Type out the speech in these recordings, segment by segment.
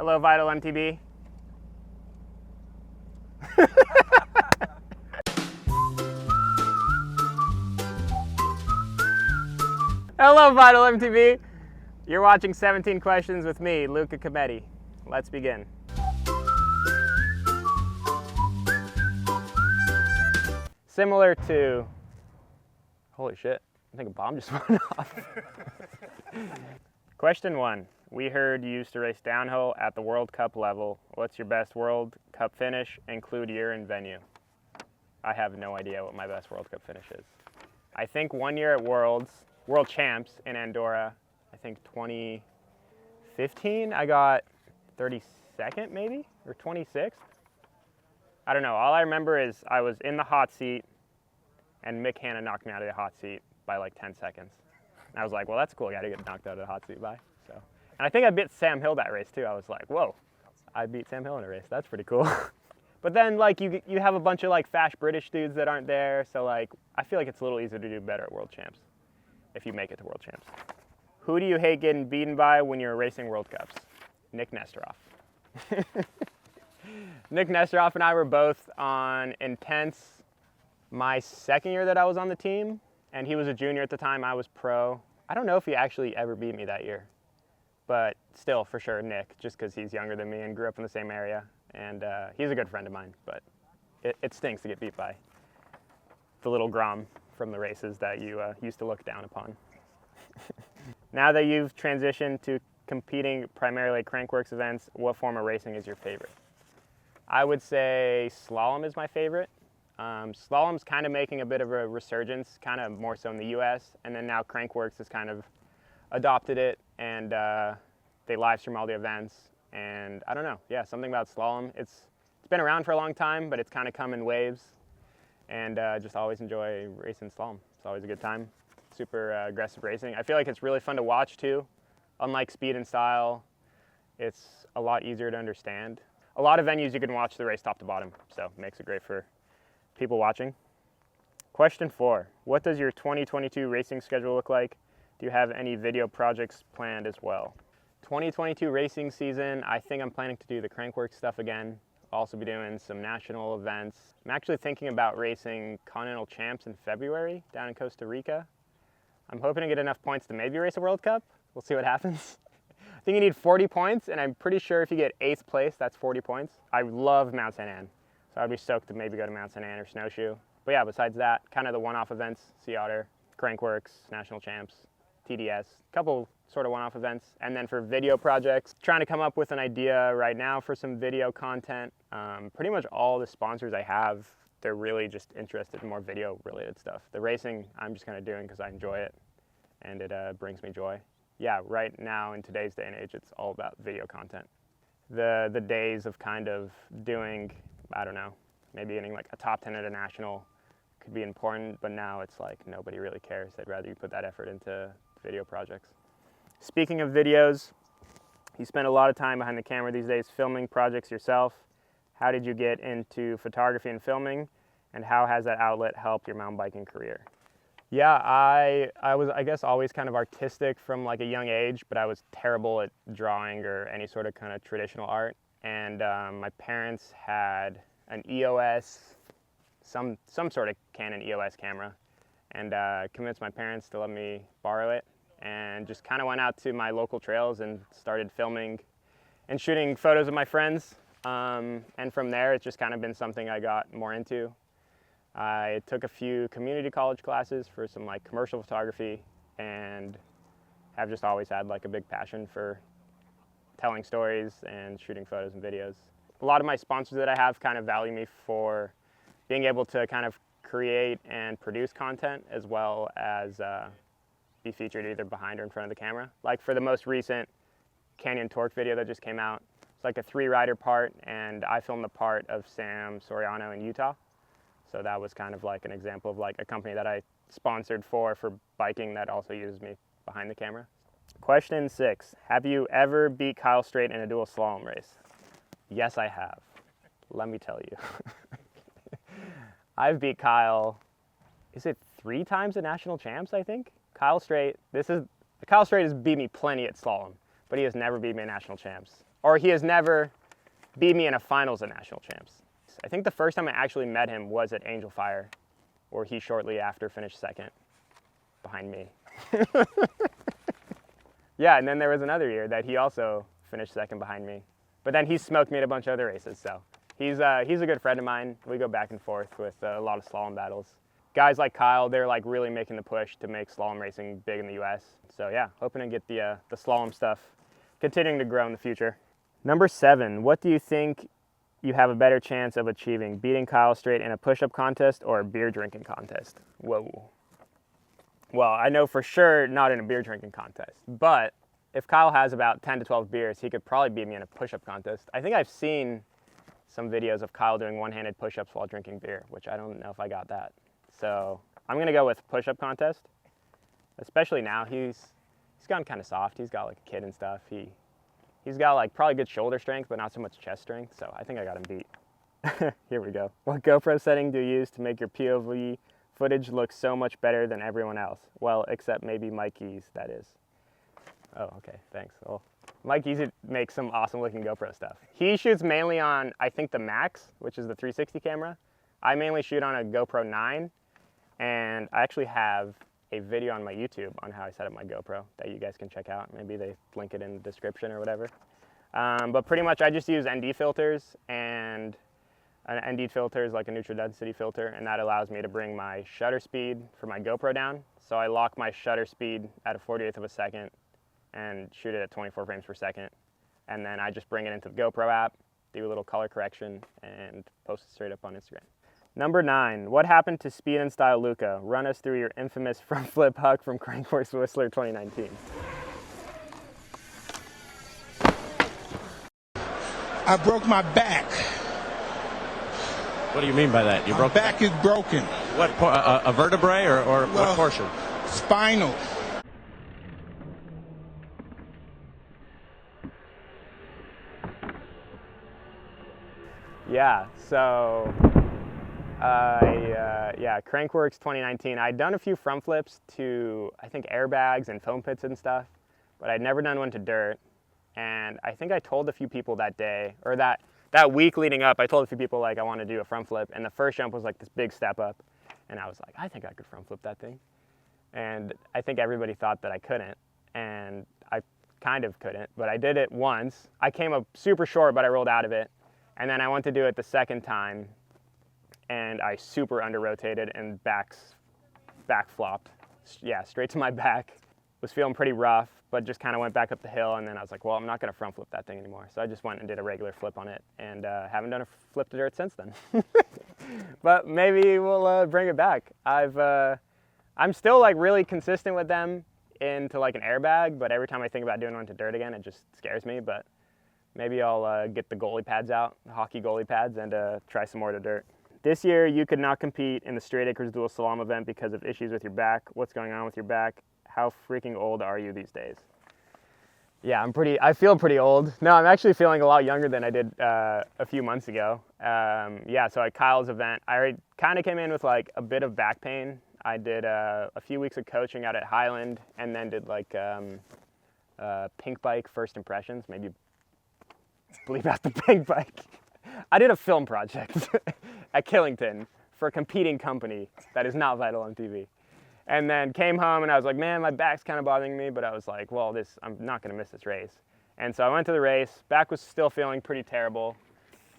Hello, Vital MTB. Hello, Vital MTB. You're watching 17 Questions with me, Luca Cometti. Let's begin. Similar to, holy shit, I think a bomb just went off. Question 1. We heard you used to race downhill at the World Cup level. What's your best World Cup finish? Include year and venue. I have no idea what my best World Cup finish is. I think one year at World Champs in Andorra, I think 2015, I got 32nd maybe, or 26th. I don't know. All I remember is I was in the hot seat and Mick Hanna knocked me out of the hot seat by like 10 seconds. And I was like, well, that's a cool guy to get knocked out of the hot seat by. So, and I think I beat Sam Hill that race too. I was like, whoa, I beat Sam Hill in a race. That's pretty cool. But then like you have a bunch of like fast British dudes that aren't there. So like, I feel like it's a little easier to do better at World Champs if you make it to World Champs. Who do you hate getting beaten by when you're racing World Cups? Nick Nesteroff. Nick Nesteroff and I were both on Intense my second year that I was on the team, and he was a junior at the time. I was pro. I don't know if he actually ever beat me that year, but still, for sure, Nick, just because he's younger than me and grew up in the same area, and he's a good friend of mine, but it stinks to get beat by the little Grom from the races that you used to look down upon. Now that you've transitioned to competing primarily at Crankworx events, what form of racing is your favorite? I would say slalom is my favorite. Slalom's kind of making a bit of a resurgence, kind of more so in the US, and then now Crankworx has kind of adopted it, and they live stream all the events, and I don't know, yeah, something about slalom. It's been around for a long time, but it's kind of come in waves, and just always enjoy racing slalom. It's always a good time. Super aggressive racing. I feel like it's really fun to watch too. Unlike speed and style, it's a lot easier to understand. A lot of venues you can watch the race top to bottom, so it makes it great for people watching. Question 4, what does your 2022 racing schedule look like? Do you have any video projects planned as well? 2022 racing season, I think I'm planning to do the Crankworx stuff again. I'll also be doing some national events. I'm actually thinking about racing Continental Champs in February down in Costa Rica. I'm hoping to get enough points to maybe race a World Cup. We'll see what happens. I think you need 40 points, and I'm pretty sure if you get 8th place, that's 40 points. I love Mount St. Anne, so I'd be stoked to maybe go to Mount St. Anne or Snowshoe. But yeah, besides that, kind of the one-off events, Sea Otter, Crankworx, National Champs, TDS, a couple sort of one-off events. And then for video projects, trying to come up with an idea right now for some video content. Pretty much all the sponsors I have, they're really just interested in more video-related stuff. The racing, I'm just kind of doing because I enjoy it, and it brings me joy. Yeah, right now in today's day and age, it's all about video content. The days of kind of doing, I don't know, maybe getting like a top 10 at a national could be important, but now it's like nobody really cares. They'd rather you put that effort into video projects. Speaking of videos, you spend a lot of time behind the camera these days filming projects yourself. How did you get into photography and filming, and how has that outlet helped your mountain biking career? Yeah, I was, I guess, always kind of artistic from like a young age, but I was terrible at drawing or any sort of kind of traditional art. And my parents had an EOS, some sort of Canon EOS camera, and convinced my parents to let me borrow it, and just kind of went out to my local trails and started filming and shooting photos of my friends. And from there, it's just kind of been something I got more into. I took a few community college classes for some like commercial photography, and have just always had like a big passion for telling stories and shooting photos and videos. A lot of my sponsors that I have kind of value me for being able to kind of create and produce content, as well as be featured either behind or in front of the camera. Like for the most recent Canyon Torque video that just came out, it's like a 3-rider part, and I filmed the part of Sam Soriano in Utah. So that was kind of like an example of like a company that I sponsored for biking that also uses me behind the camera. Question 6, have you ever beat Kyle Straight in a dual slalom race? Yes, I have. Let me tell you. I've beat Kyle, is it 3 times at national champs, I think? Kyle Straight has beat me plenty at slalom, but he has never beat me at national champs. or he has never beat me in a finals at national champs. I think the first time I actually met him was at Angel Fire, where he shortly after finished second behind me. Yeah, and then there was another year that he also finished second behind me. But then he smoked me at a bunch of other races, so he's a good friend of mine. We go back and forth with a lot of slalom battles. Guys like Kyle, they're like really making the push to make slalom racing big in the US. So yeah, hoping to get the slalom stuff continuing to grow in the future. Number 7, what do you think you have a better chance of achieving? Beating Kyle Straight in a push-up contest or a beer drinking contest? Whoa. Well, I know for sure not in a beer drinking contest, but if Kyle has about 10 to 12 beers, he could probably beat me in a push-up contest. I think I've seen some videos of Kyle doing one-handed push-ups while drinking beer, which I don't know if I got that. So I'm gonna go with push-up contest, especially now. He's gotten kind of soft. He's got like a kid and stuff. He's got like probably good shoulder strength, but not so much chest strength. So I think I got him beat. Here we go. What GoPro setting do you use to make your POV footage looks so much better than everyone else? Well, except maybe Mikey's, that is. Oh, okay, thanks. Well, Mikey's makes some awesome looking GoPro stuff. He shoots mainly on, I think, the Max, which is the 360 camera. I mainly shoot on a GoPro 9, and I actually have a video on my YouTube on how I set up my GoPro that you guys can check out. Maybe they link it in the description or whatever. But pretty much I just use ND filters, and an ND filter is like a neutral density filter, and that allows me to bring my shutter speed for my GoPro down. So I lock my shutter speed at a 48th of a second and shoot it at 24 frames per second. And then I just bring it into the GoPro app, do a little color correction, and post it straight up on Instagram. Number 9, what happened to Speed and Style Luca? Run us through your infamous front flip huck from Crankworx Whistler 2019. I broke my back. What do you mean by that? You My broke back is broken. what? A vertebrae or Well, what portion? Spinal. Yeah, so yeah, Crankworx 2019. I'd done a few front flips to, I think, airbags and foam pits and stuff, but I'd never done one to dirt. And I think I told a few people that day, or that week leading up, I told a few people like I want to do a front flip, and the first jump was like this big step up, and I was like, I think I could front flip that thing. And I think everybody thought that I couldn't, and I kind of couldn't, but I did it once. I came up super short, but I rolled out of it. And then I went to do it the second time, and I super under-rotated and back flopped. Yeah, straight to my back. Was feeling pretty rough, but just kind of went back up the hill, and then I was like, well, I'm not gonna front flip that thing anymore. So I just went and did a regular flip on it, and haven't done a flip to dirt since then. But maybe we'll bring it back. I'm still like really consistent with them into like an airbag, but every time I think about doing one to dirt again, it just scares me. But maybe I'll get the goalie pads out, the hockey goalie pads, and try some more to dirt. This year, you could not compete in the Straight Acres Dual Slalom event because of issues with your back. What's going on with your back? How freaking old are you these days? Yeah, I feel pretty old. No, I'm actually feeling a lot younger than I did a few months ago. Yeah, so at Kyle's event, I kind of came in with like a bit of back pain. I did a few weeks of coaching out at Highland, and then did like pink bike first impressions, maybe bleep out the pink bike. I did a film project at Killington for a competing company that is not Vital on TV. And then came home and I was like, man, my back's kind of bothering me, but I was like, well, I'm not gonna miss this race. And so I went to the race, back was still feeling pretty terrible,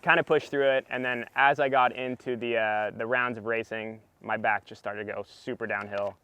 kind of pushed through it, and then as I got into the rounds of racing, my back just started to go super downhill,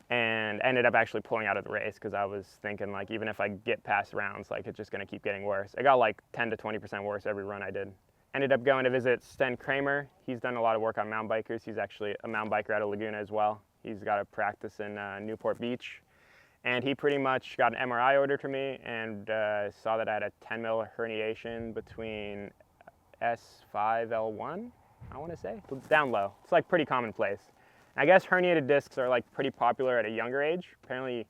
and ended up actually pulling out of the race because I was thinking like, even if I get past rounds, like it's just gonna keep getting worse. It got like 10 to 20% worse every run I did. Ended up going to visit Sten Kramer. He's done a lot of work on mountain bikers. He's actually a mountain biker out of Laguna as well. He's got a practice in Newport Beach. And he pretty much got an MRI ordered for me and saw that I had a 10 mil herniation between S5L1, I want to say, down low. It's like pretty commonplace. I guess herniated discs are like pretty popular at a younger age. Apparently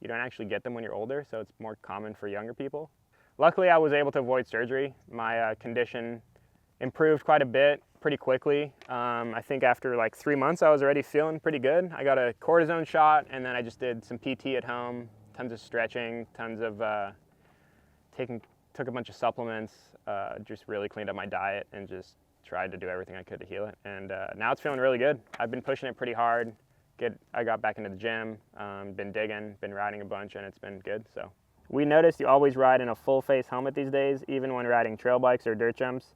you don't actually get them when you're older, so it's more common for younger people. Luckily I was able to avoid surgery. My condition improved quite a bit pretty quickly. I think after like 3 months I was already feeling pretty good. I got a cortisone shot, and then I just did some PT at home, tons of stretching, tons of taking took a bunch of supplements, just really cleaned up my diet and just tried to do everything I could to heal it. And now it's feeling really good. I've been pushing it pretty hard. I got back into the gym, been digging, been riding a bunch, and it's been good. So we noticed you always ride in a full face helmet these days, even when riding trail bikes or dirt jumps.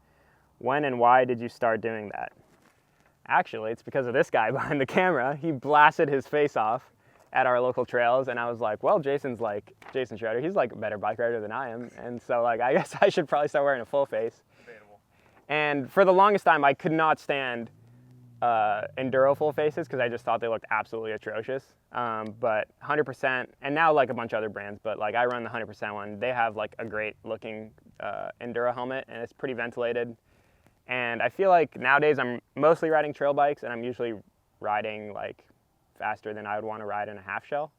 When and why did you start doing that? Actually, it's because of this guy behind the camera. He blasted his face off at our local trails, and I was like, well, Jason Schroeder, he's like a better bike rider than I am, and so like I guess I should probably start wearing a full face. Debatable. And for the longest time, I could not stand enduro full faces because I just thought they looked absolutely atrocious. But 100%, and now like a bunch of other brands, but like I run the 100% one. They have like a great looking enduro helmet, and it's pretty ventilated. And I feel like nowadays I'm mostly riding trail bikes, and I'm usually riding like faster than I would want to ride in a half shell.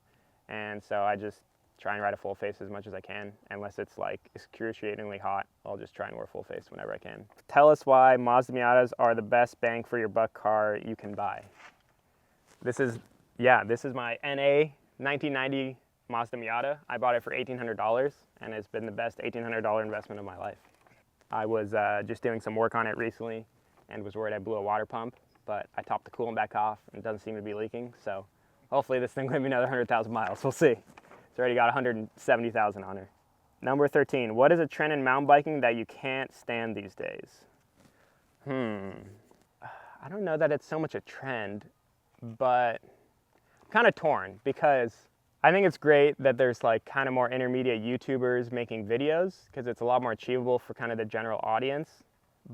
And so I just try and ride a full face as much as I can. Unless it's like excruciatingly hot, I'll just try and wear full face whenever I can. Tell us why Mazda Miatas are the best bang for your buck car you can buy. This is my NA 1990 Mazda Miata. I bought it for $1,800, and it's been the best $1,800 investment of my life. I was just doing some work on it recently and was worried I blew a water pump, but I topped the coolant back off and it doesn't seem to be leaking. So hopefully this thing will give me another 100,000 miles. We'll see. It's already got 170,000 on her. Number 13, what is a trend in mountain biking that you can't stand these days? I don't know that it's so much a trend, but I'm kind of torn because I think it's great that there's like kind of more intermediate YouTubers making videos because it's a lot more achievable for kind of the general audience.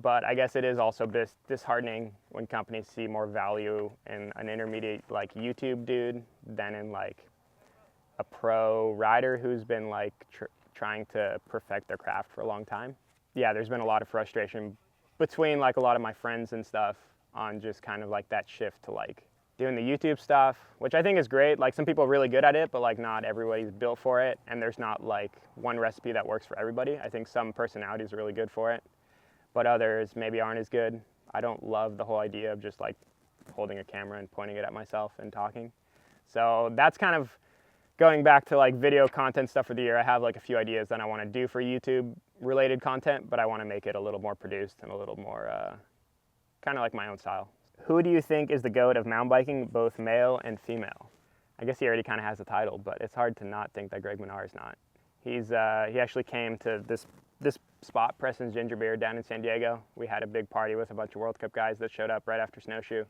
But I guess it is also disheartening when companies see more value in an intermediate like YouTube dude than in like a pro rider who's been like trying to perfect their craft for a long time. Yeah, there's been a lot of frustration between like a lot of my friends and stuff on just kind of like that shift to like doing the YouTube stuff, which I think is great. Like some people are really good at it, but like not everybody's built for it. And there's not like one recipe that works for everybody. I think some personalities are really good for it, but others maybe aren't as good. I don't love the whole idea of just like holding a camera and pointing it at myself and talking. So that's kind of going back to like video content stuff for the year. I have like a few ideas that I want to do for YouTube related content, but I want to make it a little more produced and a little more kind of like my own style. Who do you think is the GOAT of mountain biking, both male and female? I guess he already kind of has the title, but it's hard to not think that Greg Minnaar is not. He actually came to this spot, Preston's Ginger Beer, down in San Diego. We had a big party with a bunch of World Cup guys that showed up right after Snowshoe.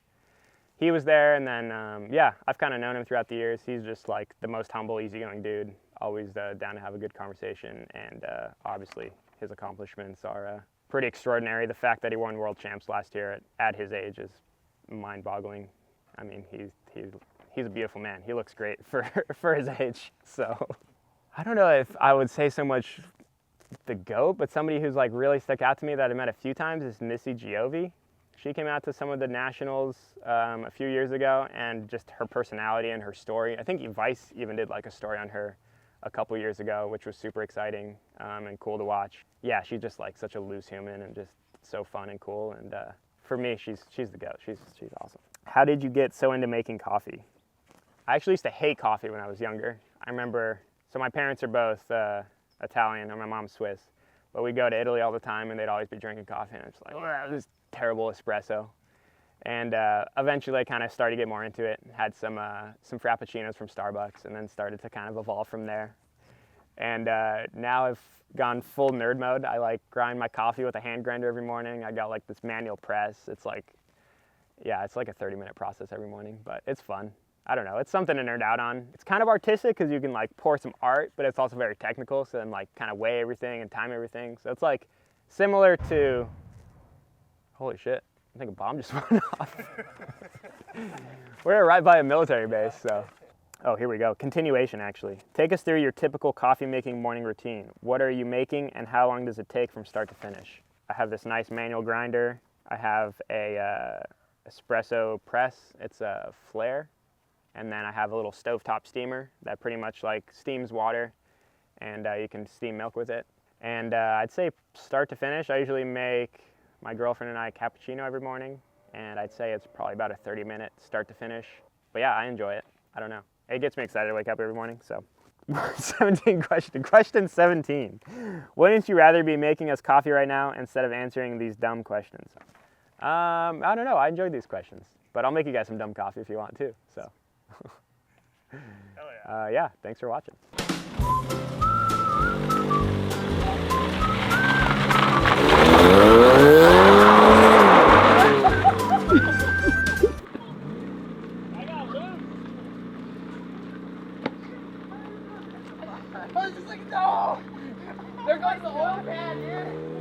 He was there, and then, yeah, I've kind of known him throughout the years. He's just like the most humble, easygoing dude, always down to have a good conversation, and obviously his accomplishments are pretty extraordinary. The fact that he won world champs last year at his age is mind-boggling. I mean, he's a beautiful man. He looks great for his age. So I don't know if I would say so much the GOAT, but somebody who's like really stuck out to me that I met a few times is Missy Giove. She came out to some of the nationals a few years ago, and just her personality and her story. I think Vice even did like a story on her a couple years ago, which was super exciting and cool to watch. Yeah, she's just like such a loose human and just so fun and cool. And for me, she's the GOAT. She's awesome. How did you get so into making coffee? I actually used to hate coffee when I was younger. I remember, so my parents are both Italian and my mom's Swiss, but we go to Italy all the time and they'd always be drinking coffee, and it's like, oh, this terrible espresso. And eventually I kind of started to get more into it, had some Frappuccinos from Starbucks, and then started to kind of evolve from there. And now I've gone full nerd mode. I like grind my coffee with a hand grinder every morning. I got like this manual press. It's like, yeah, it's like a 30-minute process every morning, but it's fun. I don't know, it's something to nerd out on. It's kind of artistic because you can like pour some art, but it's also very technical, so then like kind of weigh everything and time everything. So it's like similar to, holy shit, I think a bomb just went off. We're right by a military base, so. Oh, here we go, continuation actually. Take us through your typical coffee making morning routine. What are you making and how long does it take from start to finish? I have this nice manual grinder. I have a espresso press, it's a flare. And then I have a little stovetop steamer that pretty much like steams water, and you can steam milk with it. And I'd say start to finish, I usually make my girlfriend and I a cappuccino every morning, and I'd say it's probably about a 30-minute start to finish. But yeah, I enjoy it. I don't know. It gets me excited to wake up every morning, so 17 question. Question 17. Wouldn't you rather be making us coffee right now instead of answering these dumb questions? I don't know. I enjoyed these questions, but I'll make you guys some dumb coffee if you want too. So, yeah. Thanks for watching. I was just like, no! There goes the oil pan, dude!